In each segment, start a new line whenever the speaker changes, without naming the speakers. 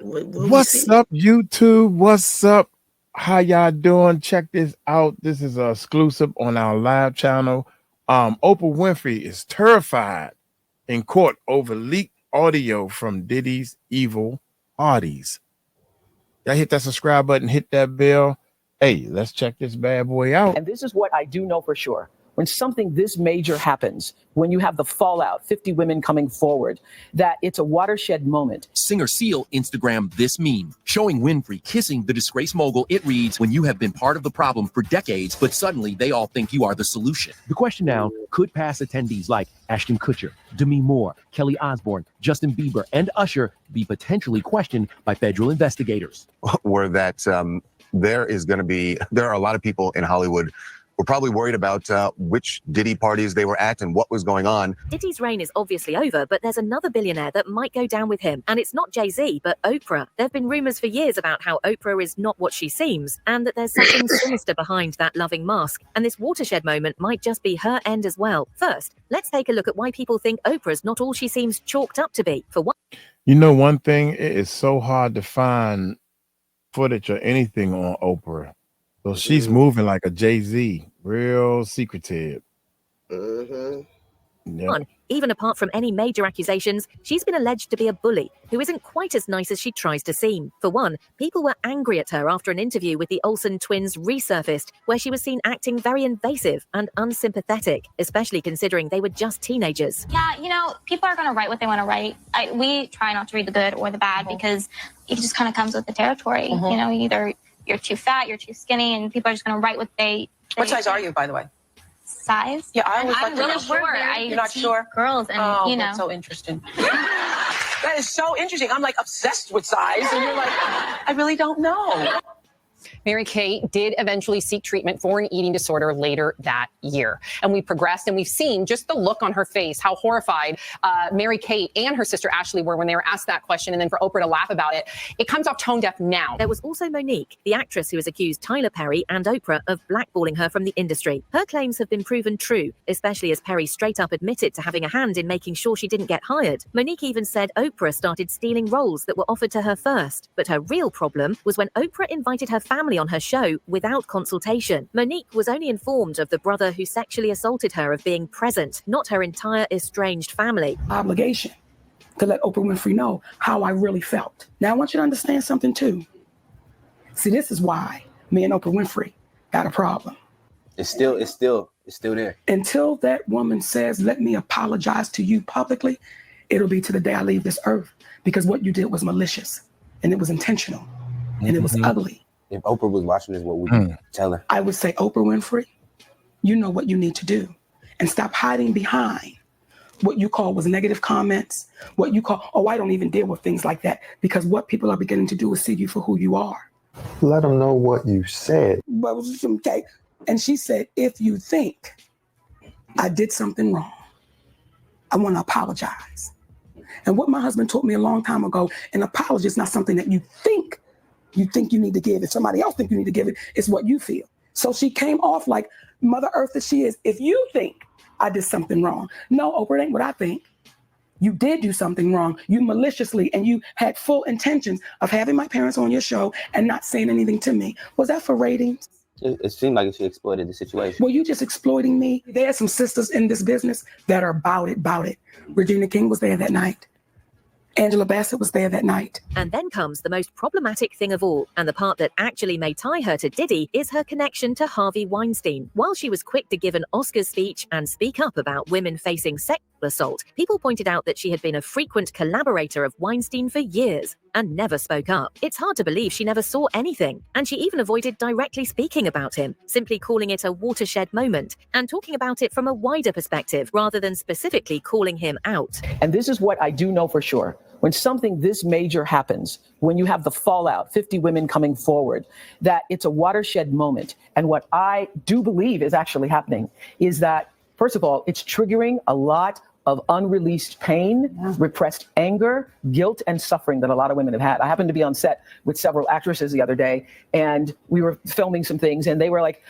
What's up, YouTube? What's up? How y'all doing? Check this out. This is an exclusive on our live channel. Oprah Winfrey is terrified in court over leaked audio from Diddy's evil parties. Y'all hit that subscribe button, hit that bell. Hey, let's check this bad boy out.
And this is what I do know for sure. When something this major happens, when you have the fallout, 50 women coming forward, that it's a watershed moment.
Singer Seal Instagram this meme, showing Winfrey kissing the disgraced mogul. It reads, when you have been part of the problem for decades, but suddenly they all think you are the solution. The question now, could past attendees like Ashton Kutcher, Demi Moore, Kelly Osbourne, Justin Bieber, and Usher be potentially questioned by federal investigators?
Where that there are a lot of people in Hollywood we're probably worried about which Diddy parties they were at and what was going on.
Diddy's reign is obviously over, but there's another billionaire that might go down with him. And it's not Jay-Z, but Oprah. There have been rumors for years about how Oprah is not what she seems, and that there's something sinister behind that loving mask. And this watershed moment might just be her end as well. First, let's take a look at why people think Oprah's not all she seems chalked up to be. For one,
you know, one thing, it is so hard to find footage or anything on Oprah. So she's moving like a Jay-Z, real secretive.
Yeah. Even apart from any major accusations, she's been alleged to be a bully who isn't quite as nice as she tries to seem. For one, people were angry at her after an interview with the Olsen twins resurfaced, where she was seen acting very invasive and unsympathetic, especially considering they were just teenagers.
Yeah, you know, people are going to write what they want to write. We try not to read the good or the bad because it just kind of comes with the territory. You know, either you're too fat, you're too skinny, and people are just going to write what they
What size are you, by the way?
Size?
Yeah, I always
I'm really short.
You're not sure?
Girls, and you know.
That's so interesting. That is so interesting. I'm like obsessed with size, and you're like, I really don't know.
Mary-Kate did eventually seek treatment for an eating disorder later that year. And we progressed and we've seen just the look on her face, how horrified Mary-Kate and her sister Ashley were when they were asked that question, and then for Oprah to laugh about it. It comes off tone deaf now.
There was also Monique, the actress who has accused Tyler Perry and Oprah of blackballing her from the industry. Her claims have been proven true, especially as Perry straight up admitted to having a hand in making sure she didn't get hired. Monique even said Oprah started stealing roles that were offered to her first. But her real problem was when Oprah invited her family on her show without consultation. Monique was only informed of the brother who sexually assaulted her of being present, not her entire estranged family.
Obligation to let Oprah Winfrey know how I really felt. Now I want you to understand something too. See, this is why me and Oprah Winfrey got a problem.
It's still there.
Until that woman says, let me apologize to you publicly, it'll be to the day I leave this earth, because what you did was malicious and it was intentional and it was ugly.
If Oprah was watching this, what would you tell her?
I would say, Oprah Winfrey, you know what you need to do, and stop hiding behind what you call was negative comments, what you call, oh, I don't even deal with things like that, because what people are beginning to do is see you for who you are.
Let them know what you said.
Okay. And she said, if you think I did something wrong, I want to apologize. And what my husband taught me a long time ago, an apology is not something that you think you need to give. If somebody else thinks you need to give it, it's what you feel. So she came off like Mother Earth that she is. If you think I did something wrong, no, Oprah, it ain't what I think. You did do something wrong. You maliciously, and you had full intentions of having my parents on your show and not saying anything to me. Was that for ratings?
It seemed like she exploited the situation.
Were you just exploiting me? There are some sisters in this business that are about it. Regina King was there that night. Angela Bassett was there that night.
And then comes the most problematic thing of all, and the part that actually may tie her to Diddy is her connection to Harvey Weinstein. While she was quick to give an Oscars speech and speak up about women facing sexual assault, people pointed out that she had been a frequent collaborator of Weinstein for years and never spoke up. It's hard to believe she never saw anything, and she even avoided directly speaking about him, simply calling it a watershed moment and talking about it from a wider perspective rather than specifically calling him out.
And this is what I do know for sure. When something this major happens, when you have the fallout, 50 women coming forward, that it's a watershed moment. And what I do believe is actually happening is that, first of all, it's triggering a lot of unreleased pain, repressed anger, guilt, and suffering that a lot of women have had. I happened to be on set with several actresses the other day, and we were filming some things, and they were like,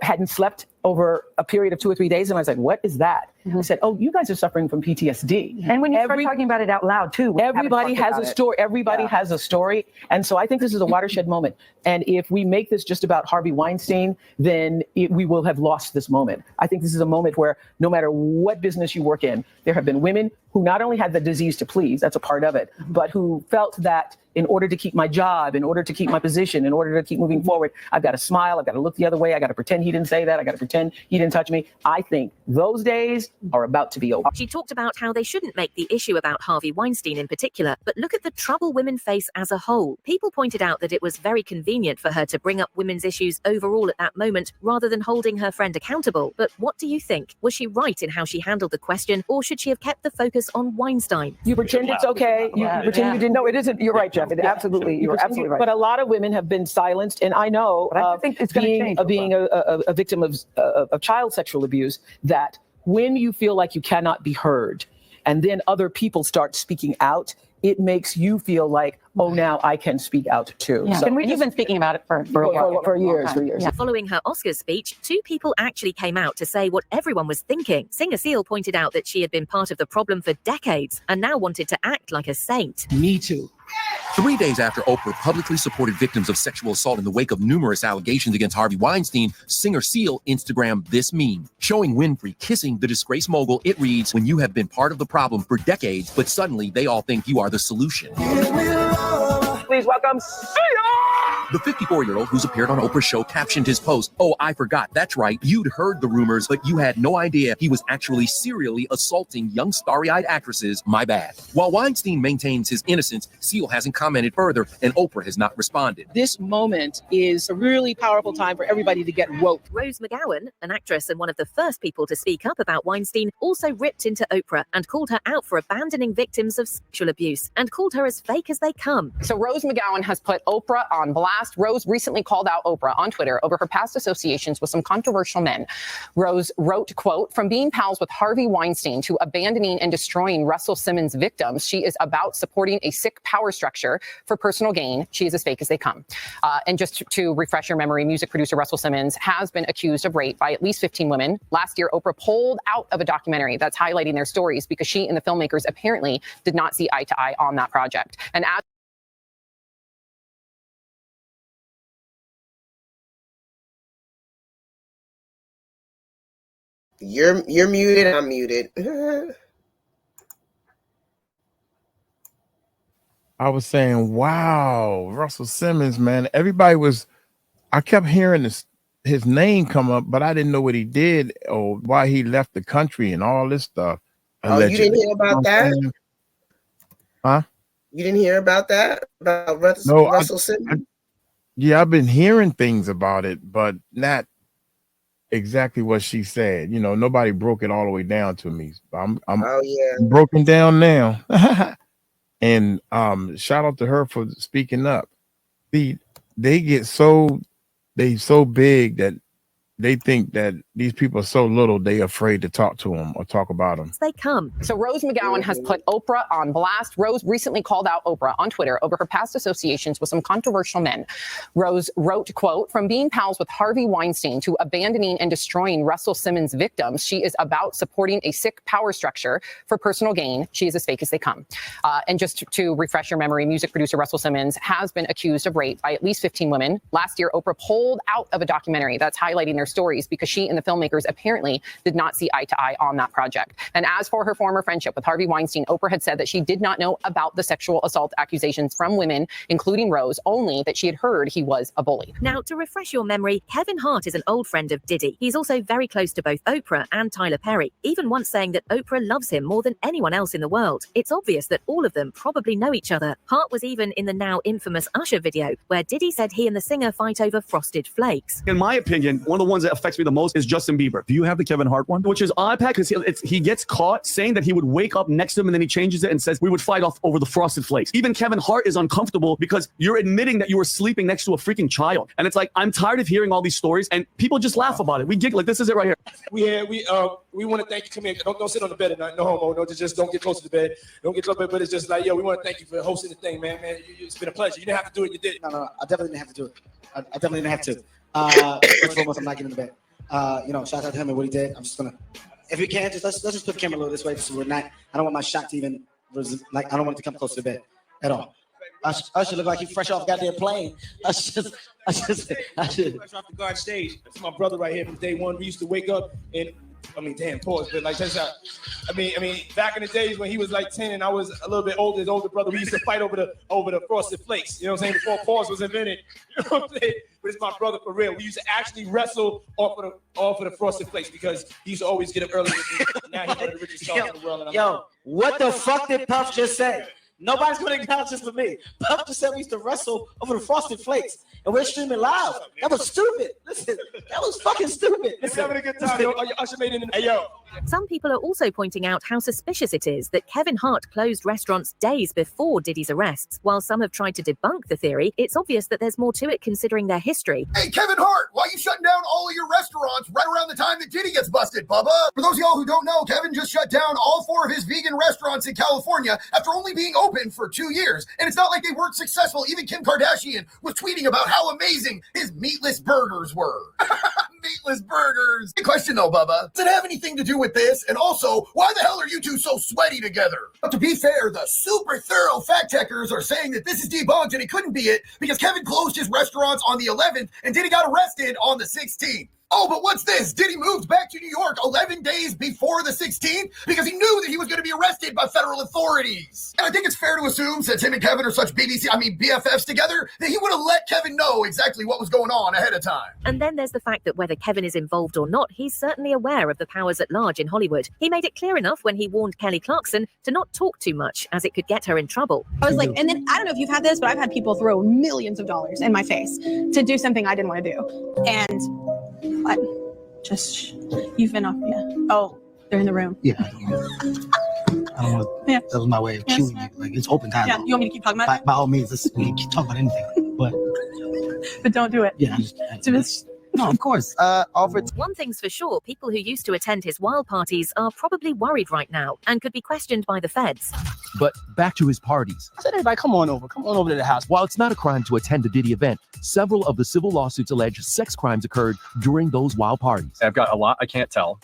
hadn't slept over a period of 2 or 3 days, and I was like, what is that? I said, oh, you guys are suffering from PTSD.
And when you start talking about it out loud too,
everybody has a story. Everybody has a story. And so I think this is a watershed moment. And if we make this just about Harvey Weinstein, then we will have lost this moment. I think this is a moment where no matter what business you work in, there have been women who not only had the disease to please, that's a part of it, but who felt that in order to keep my job, in order to keep my position, in order to keep moving forward, I've got to smile, I've got to look the other way, I got to pretend he didn't say that, I got to pretend he didn't touch me. I think those days are about to be over.
She talked about how they shouldn't make the issue about Harvey Weinstein in particular, but look at the trouble women face as a whole. People pointed out that it was very convenient for her to bring up women's issues overall at that moment, rather than holding her friend accountable. But what do you think? Was she right in how she handled the question, or should she have kept the focus on Weinstein?
You pretend it's okay. You pretend you didn't. No, it isn't. You're right, Jeff.
Absolutely, you're absolutely right.
But a lot of women have been silenced, and I know
I think it's
being a victim of child sexual abuse, that when you feel like you cannot be heard, and then other people start speaking out, it makes you feel like, oh, now I can speak out too.
Yeah.
So,
and you've been speaking about it for
years.
Yeah.
Following her Oscars speech, 2 people actually came out to say what everyone was thinking. Singer Seal pointed out that she had been part of the problem for decades and now wanted to act like a saint.
Me too. 3 days after Oprah publicly supported victims of sexual assault in the wake of numerous allegations against Harvey Weinstein, Singer Seal Instagrammed this meme, showing Winfrey kissing the disgraced mogul. It reads, "When you have been part of the problem for decades, but suddenly they all think you are the solution."
Please welcome.
The 54-year-old who's appeared on Oprah's show captioned his post, "Oh, I forgot. That's right. You'd heard the rumors, but you had no idea he was actually serially assaulting young starry-eyed actresses. My bad." While Weinstein maintains his innocence, Seal hasn't commented further, and Oprah has not responded.
This moment is a really powerful time for everybody to get woke.
Rose McGowan, an actress and one of the first people to speak up about Weinstein, also ripped into Oprah and called her out for abandoning victims of sexual abuse and called her as fake as they come.
So Rose McGowan has put Oprah on blast. Rose recently called out Oprah on Twitter over her past associations with some controversial men. Rose wrote, quote, "From being pals with Harvey Weinstein to abandoning and destroying Russell Simmons victims, she is about supporting a sick power structure for personal gain. She is as fake as they come." And just to refresh your memory, music producer Russell Simmons has been accused of rape by at least 15 women. Last year, Oprah pulled out of a documentary that's highlighting their stories because she and the filmmakers apparently did not see eye to eye on that project. And as
You're muted. I'm muted.
I was saying, wow, Russell Simmons, man. I kept hearing his name come up, but I didn't know what he did or why he left the country and all this stuff.
Oh, you didn't hear about that?
Huh?
You didn't hear about that? About Russell Simmons?
Yeah, I've been hearing things about it, but not exactly what she said. You know, nobody broke it all the way down to me. I'm broken down now. And shout out to her for speaking up. They get so big that they think that these people are so little, they're afraid to talk to them or talk about them.
They come.
So Rose McGowan has put Oprah on blast. Rose recently called out Oprah on Twitter over her past associations with some controversial men. Rose wrote, quote, "From being pals with Harvey Weinstein to abandoning and destroying Russell Simmons victims, she is about supporting a sick power structure for personal gain. She is as fake as they come." And just to refresh your memory, music producer Russell Simmons has been accused of rape by at least 15 women. Last year, Oprah pulled out of a documentary that's highlighting their stories because she and the filmmakers apparently did not see eye to eye on that project. And as for her former friendship with Harvey Weinstein, Oprah had said that she did not know about the sexual assault accusations from women, including Rose, only that she had heard he was a bully.
Now, to refresh your memory, Kevin Hart is an old friend of Diddy. He's also very close to both Oprah and Tyler Perry, even once saying that Oprah loves him more than anyone else in the world. It's obvious that all of them probably know each other. Hart was even in the now infamous Usher video, where Diddy said he and the singer fight over Frosted Flakes.
In my opinion, one of the ones that affects me the most is Justin Bieber. Do you have the Kevin Hart one? Which is odd, Pat, because he gets caught saying that he would wake up next to him and then he changes it and says we would fight off over the Frosted Flakes. Even Kevin Hart is uncomfortable because you're admitting that you were sleeping next to a freaking child. And it's like, I'm tired of hearing all these stories and people just laugh about it. We giggle like this is it right here.
We want to thank you. Come here. Don't sit on the bed at no homo. No, just don't get close to the bed. Don't get close to the bed. But it's just like, yo, we want to thank you for hosting the thing, man. It's been a pleasure. You didn't have to do it. You did. No, I definitely didn't have to do it. I definitely didn't have to. First and foremost, I'm not getting in the bed. Shout out to him and what he did. I'm just gonna
if you can, let's just put the camera a little this way so we're not. I don't want my shot to even I don't want it to come close to the bed at all. Usher look like he's fresh off goddamn plane. I should.
Fresh off the guard stage. That's my brother right here from day one. We used to wake up and, damn, pause, but like that's how. I mean, back in the days when he was like 10 and I was a little bit older, his older brother, we used to fight over the frosted flakes. You know what I'm saying? Before pause was invented. You know what I'm saying? But it's my brother for real. We used to actually wrestle off of the frosted flakes because he used to always get up early with me. Now he's one of the richest stars in the world. And
What the fuck did Puff just say? Nobody's going to acknowledge this but me. Puff just said we used to wrestle over the frosted flakes. And we're streaming live. That was stupid. Listen, that was fucking stupid.
Listen, having a good time. Usher made it in. Hey, yo.
Some people are also pointing out how suspicious it is that Kevin Hart closed restaurants days before Diddy's arrests. While some have tried to debunk the theory, it's obvious that there's more to it considering their history.
Hey, Kevin Hart, why are you shutting down all of your restaurants right around the time that Diddy gets busted, Bubba? For those of y'all who don't know, Kevin just shut down all 4 of his vegan restaurants in California after only being open for 2 years. And it's not like they weren't successful. Even Kim Kardashian was tweeting about how amazing his meatless burgers were. Meatless burgers. Good question though, Bubba. Does it have anything to do with this? And also, why the hell are you two so sweaty together? But to be fair, the super thorough fact checkers are saying that this is debunked and it couldn't be it because Kevin closed his restaurants on the 11th and Diddy got arrested on the 16th. Oh, but what's this? Diddy moved back to New York 11 days before the 16th because he knew that he was going to be arrested by federal authorities. And I think it's fair to assume, since him and Kevin are such BFFs together, that he would have let Kevin know exactly what was going on ahead of time.
And then there's the fact that whether Kevin is involved or not, he's certainly aware of the powers at large in Hollywood. He made it clear enough when he warned Kelly Clarkson to not talk too much, as it could get her in trouble.
I was like, and then I don't know if you've had this, but I've had people throw millions of dollars in my face to do something I didn't want to do. And you've been off, yeah. Oh, they're in the room.
Yeah. I don't know. Yeah. That was my way of cueing you. Like, it's open time.
Yeah. You want me to keep talking about it?
By all means, we can keep talking about anything. But
don't do it.
Yeah. No, of course.
One thing's for sure, people who used to attend his wild parties are probably worried right now and could be questioned by the feds.
But back to his parties.
I said, everybody, come on over to the house.
While it's not a crime to attend a Diddy event, several of the civil lawsuits allege sex crimes occurred during those wild parties.
I've got a lot I can't tell.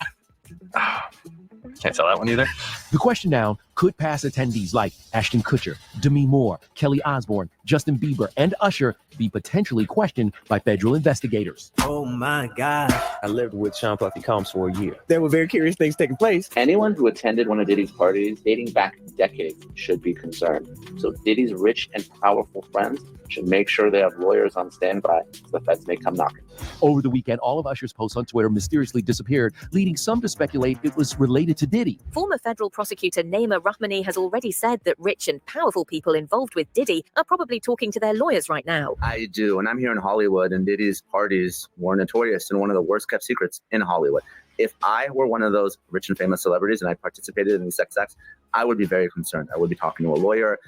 Can't tell that one either.
The question now could pass attendees like Ashton Kutcher, Demi Moore, Kelly Osbourne, Justin Bieber, and Usher be potentially questioned by federal investigators.
Oh my God. I lived with 𝗟𝗓𝗡𝗞𝗦 for a year.
There were very curious things taking place.
Anyone who attended one of Diddy's parties dating back decades should be concerned. So Diddy's rich and powerful friends should make sure they have lawyers on standby so the feds may come knocking.
Over the weekend, all of Usher's posts on Twitter mysteriously disappeared, leading some to speculate it was related to Diddy.
Former federal prosecutor 𝗟𝗓𝗡𝗞𝗦 has already said that rich and powerful people involved with Diddy are probably talking to their lawyers right now.
I do, and I'm here in Hollywood, and Diddy's parties were notorious and one of the worst kept secrets in Hollywood. If I were one of those rich and famous celebrities and I participated in these sex acts, I would be very concerned. I would be talking to a lawyer.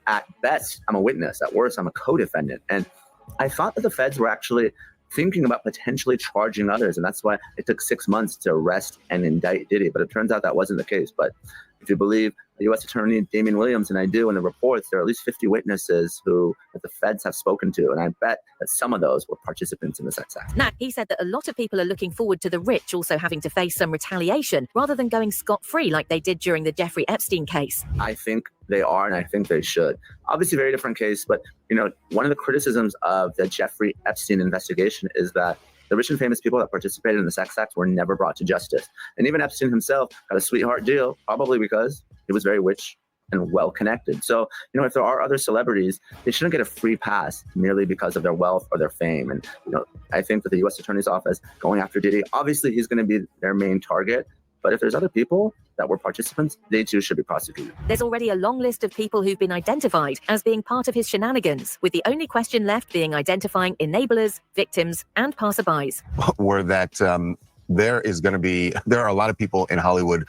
At best, I'm a witness. At worst, I'm a co-defendant. And I thought that the feds were actually thinking about potentially charging others. And that's why it took 6 months to arrest and indict Diddy. But it turns out that wasn't the case. But if you believe the U.S. Attorney Damian Williams, and I do, in the reports, there are at least 50 witnesses that the feds have spoken to. And I bet that some of those were participants in the sex act.
Now, he said that a lot of people are looking forward to the rich also having to face some retaliation rather than going scot-free like they did during the Jeffrey Epstein case.
I think they are, and I think they should. Obviously, very different case, but one of the criticisms of the Jeffrey Epstein investigation is that the rich and famous people that participated in the sex act were never brought to justice. And even Epstein himself got a sweetheart deal, probably because he was very rich and well-connected. So, if there are other celebrities, they shouldn't get a free pass merely because of their wealth or their fame. And, I think that the U.S. Attorney's Office going after Diddy, obviously he's going to be their main target. But if there's other people that were participants, they too should be prosecuted.
There's already a long list of people who've been identified as being part of his shenanigans, with the only question left being identifying enablers, victims, and passerbys.
Were that there are a lot of people in Hollywood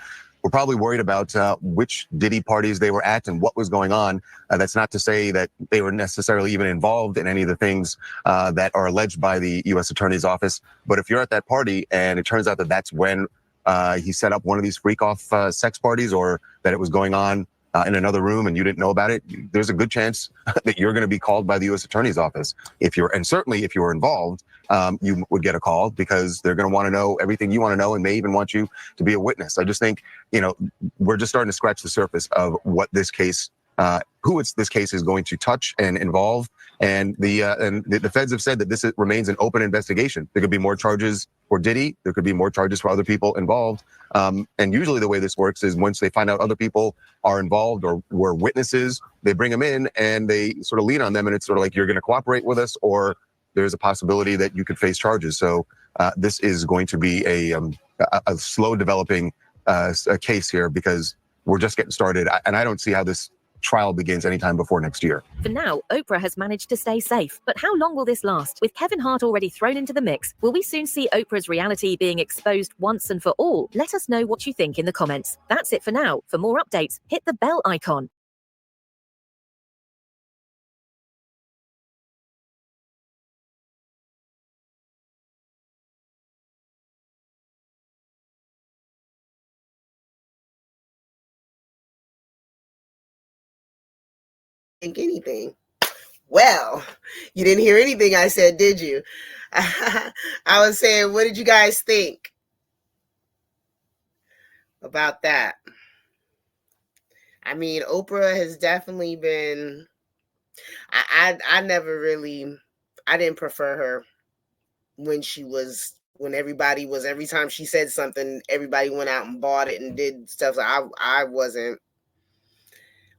who are probably worried about which Diddy parties they were at and what was going on. That's not to say that they were necessarily even involved in any of the things that are alleged by the U.S. Attorney's Office. But if you're at that party and it turns out that that's when he set up one of these freak-off sex parties, or that it was going on in another room and you didn't know about it, there's a good chance that you're going to be called by the U.S. Attorney's Office. Certainly if you were involved, you would get a call because they're going to want to know everything you want to know and may even want you to be a witness. I just think, we're just starting to scratch the surface of what this case, this case is going to touch and involve. And the feds have said that this remains an open investigation. There could be more charges for Diddy. There could be more charges for other people involved. And usually the way this works is once they find out other people are involved or were witnesses, they bring them in and they sort of lean on them. And it's sort of like, you're going to cooperate with us, or there's a possibility that you could face charges. So this is going to be a slow developing case here because we're just getting started. And I don't see how this trial begins anytime before next year.
For now, Oprah has managed to stay safe. But how long will this last? With Kevin Hart already thrown into the mix, will we soon see Oprah's reality being exposed once and for all? Let us know what you think in the comments. That's it for now. For more updates, hit the bell icon.
Think anything. Well, you didn't hear anything I said, did you? I was saying, what did you guys think about that? I mean, Oprah has definitely been, I never really, I didn't prefer her when every time she said something, everybody went out and bought it and did stuff. I wasn't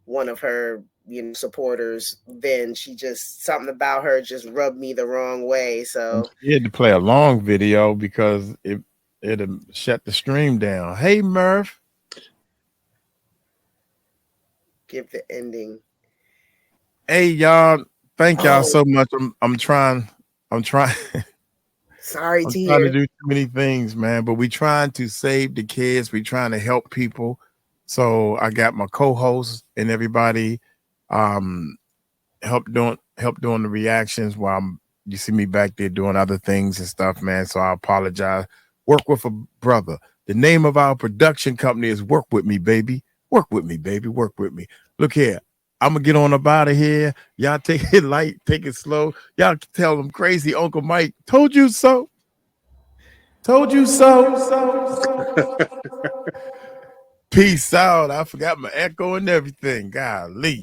one of her supporters. Then something about her just rubbed me the wrong way. So
he had to play a long video because it shut the stream down. Hey, Murph.
Give the ending.
Hey, y'all. Thank y'all so much. I'm trying.
Sorry
I'm
to
trying
hear.
to do too many things, man. But we trying to save the kids. We trying to help people. So I got my co-hosts and everybody help doing the reactions while you see me back there doing other things and stuff, man. So I apologize. Work with a brother. The name of our production company is Work With Me, Baby. Work with me, baby. Work with me. Look here. I'm gonna get on up out of here. Y'all take it light, take it slow. Y'all tell them crazy Uncle Mike told you so. Told you so. Peace out. I forgot my echo and everything. Golly.